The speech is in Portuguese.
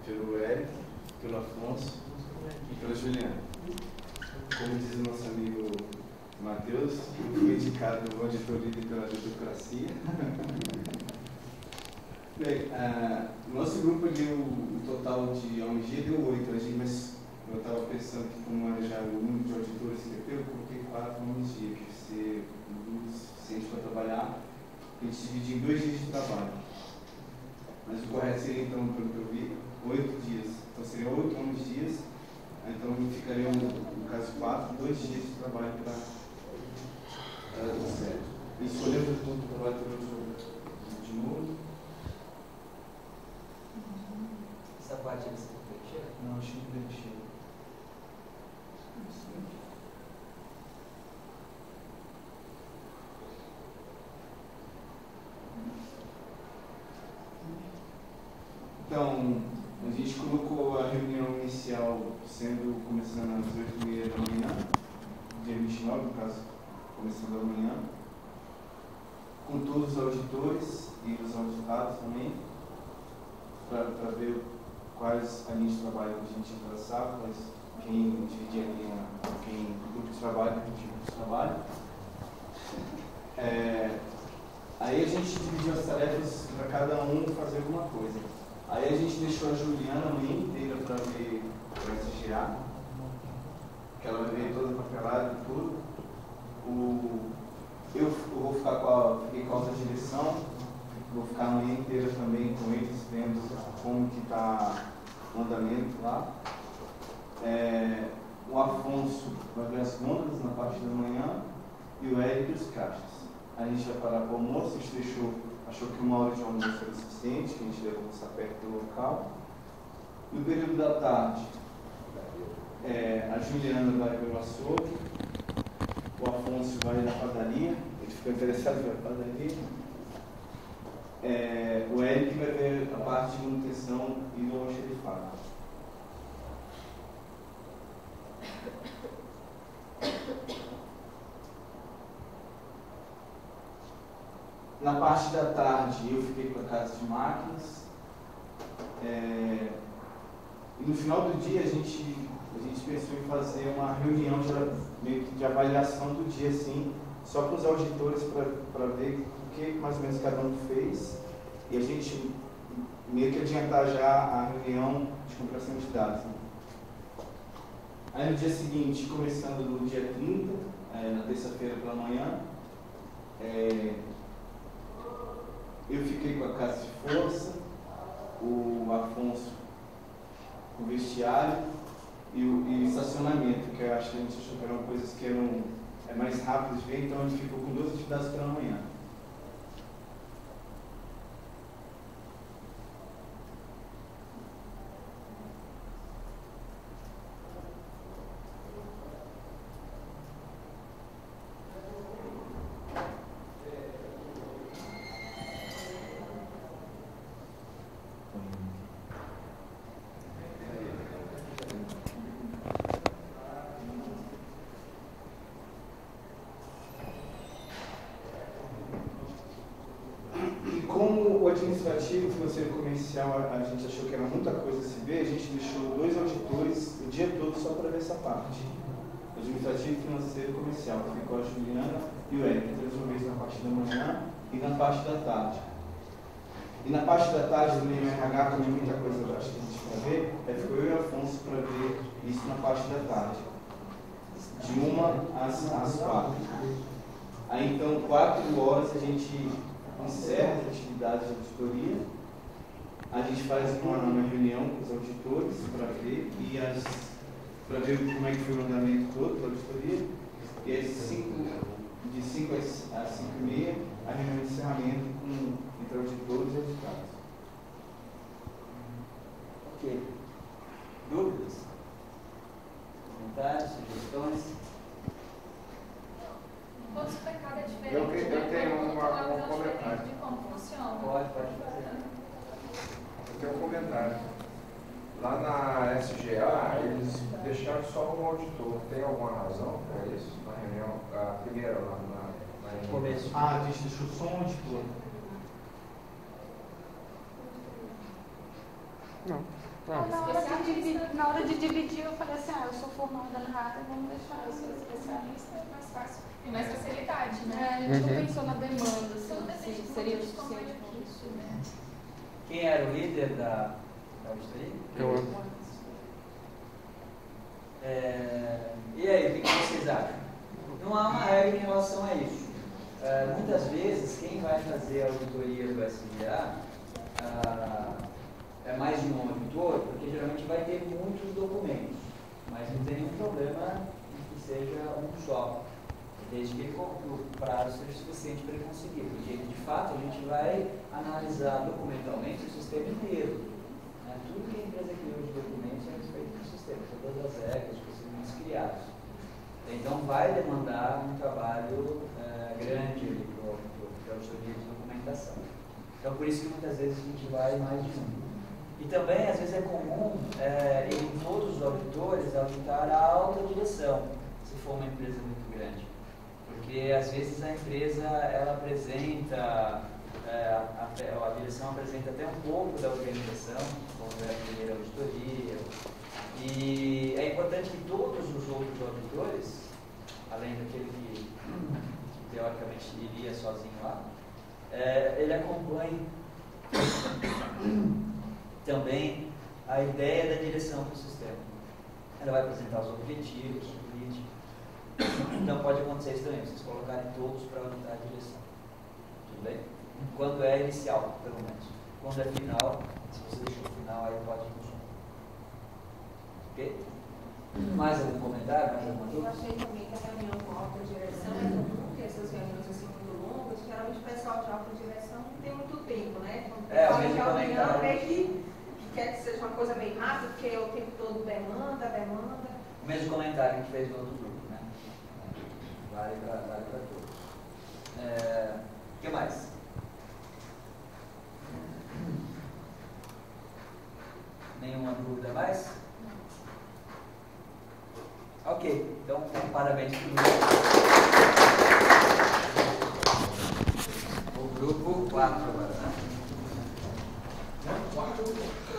Pelo Érico, pelo Afonso e pela Juliana. Como diz o nosso amigo Matheus, eu fui indicado no auditoria pela Meritocracia. Bem, nosso grupo ali, o total de OMG deu 8, mas eu estava pensando que como era já o número de auditores que eu coloquei 4 OMG, que ser suficiente para trabalhar, a gente dividir em 2 dias de trabalho. Mas o correto seria, então, pelo que eu vi, 8 dias. Então, seriam 8 dias. Então, ficariam, no caso 4, 2 dias de trabalho para dar tudo certo. E escolhemos o ponto de trabalho de novo. Essa parte eles preencheram? Não, acho que não preencheu. Então, a gente colocou a reunião inicial começando às 8h30 da manhã, dia 29, no caso, começando amanhã, com todos os auditores e os auditados também, para ver quais linhas de trabalho que a gente ia traçar, quem dividia a linha, quem grupo de trabalho, quem tipo de trabalho. Aí a gente dividiu as tarefas para cada um fazer alguma coisa. Aí a gente deixou a Juliana a manhã inteira para ver o SGA, que ela vai ver toda a papelada e tudo. Eu vou fiquei com a alta direção, vou ficar a manhã inteira também com eles, vendo como que está o andamento lá. O Afonso vai ver as contas na parte da manhã e o Érico os caixas. A gente vai parar para o almoço, a gente achou que 1 hora de almoço era suficiente, que a gente deve almoçar perto do local. No período da tarde, a Juliana vai pelo açougue, o Afonso vai na padaria, ele ficou interessado em ver a padaria. O Érico vai ver a parte de manutenção e do almoxerifado. Na parte da tarde, eu fiquei com a casa de máquinas. E no final do dia, a gente pensou em fazer uma reunião de avaliação do dia, assim, só para os auditores, para ver o que mais ou menos cada um fez. E a gente meio que adiantar já a reunião de comparação de dados. Né? Aí no dia seguinte, começando no dia 30, na terça-feira pela manhã, eu fiquei com a casa de força, o Afonso com o vestiário e o estacionamento, que eu acho que a gente achou que eram coisas que eram mais rápidas de ver, então a gente ficou com 2 atividades pela manhã. Administrativo, financeiro e comercial, a gente achou que era muita coisa a se ver, a gente deixou 2 auditores o dia todo só para ver essa parte. Administrativo, financeiro e comercial, que ficou a Juliana e o Érico, 3 vezes na parte da manhã e na parte da tarde. E na parte da tarde, no RH, como muita coisa eu acho que a gente vai ver, ficou eu e o Afonso para ver isso na parte da tarde. De 1 às 4. Aí então, 4 horas a gente encerra as atividades de auditoria, a gente faz uma reunião com os auditores para ver como é que foi o andamento todo da auditoria, e aí de 5 às 5h30 a reunião de encerramento entre auditores e auditados. Ok. Dúvidas? Comentários, sugestões? Quando o pecado é diferente, eu tenho um comentário. De como funciona? Pode fazer. Eu tenho um comentário. Lá na SGA, eles deixaram só um auditor. Tem alguma razão para isso? Na reunião, a primeira lá na reunião. Começo. A gente deixou só um auditor. Não. Na hora de dividir, eu falei assim, eu sou formada na área, vamos deixar eu ser especialista, É mais fácil. E mais facilidade, né? A gente não pensou na demanda, Tudo depende se de seria como a gente suficiente come para isso. né? Quem era o líder da auditoria? Eu amo. E aí, o que vocês acham? Não há uma regra em relação a isso. Muitas vezes, quem vai fazer a auditoria do SGA é mais de um auditor, porque geralmente vai ter muitos documentos, mas não tem nenhum problema em que seja um só, desde que o prazo seja suficiente para ele conseguir, porque de fato a gente vai analisar documentalmente o sistema inteiro. Né? Tudo que a empresa criou de documentos é respeito do sistema, todas as regras, os procedimentos criados. Então vai demandar um trabalho grande para o auditor, para a auditoria de documentação. Então por isso que muitas vezes a gente vai mais de um. E também, às vezes, é comum em todos os auditores auditar a alta direção, se for uma empresa muito grande. Porque, às vezes, a empresa ela apresenta, a direção apresenta até um pouco da organização, quando é a primeira auditoria. E é importante que todos os outros auditores, além daquele que teoricamente iria sozinho lá, ele acompanhe também a ideia da direção do sistema. Ela vai apresentar os objetivos, o político. Então pode acontecer isso também, vocês colocarem todos para auditar a direção. Tudo bem? Quando é inicial, pelo menos. Quando é final, se você deixou o final, aí pode funcionar. Ok? Mais algum comentário? Mais alguma Eu dúvida? achei também que a reunião com a alta direção é comum, porque essas reuniões assim muito longas, geralmente o pessoal de alta direção não tem muito tempo, né? Quando fala de reunião, é que quer que seja uma coisa bem rápida, porque o tempo todo demanda. O mesmo comentário que a gente fez no outro grupo, né? Vale para todos. O que mais? Nenhuma dúvida mais? Ok, então parabéns para o grupo 4 agora, né? 4.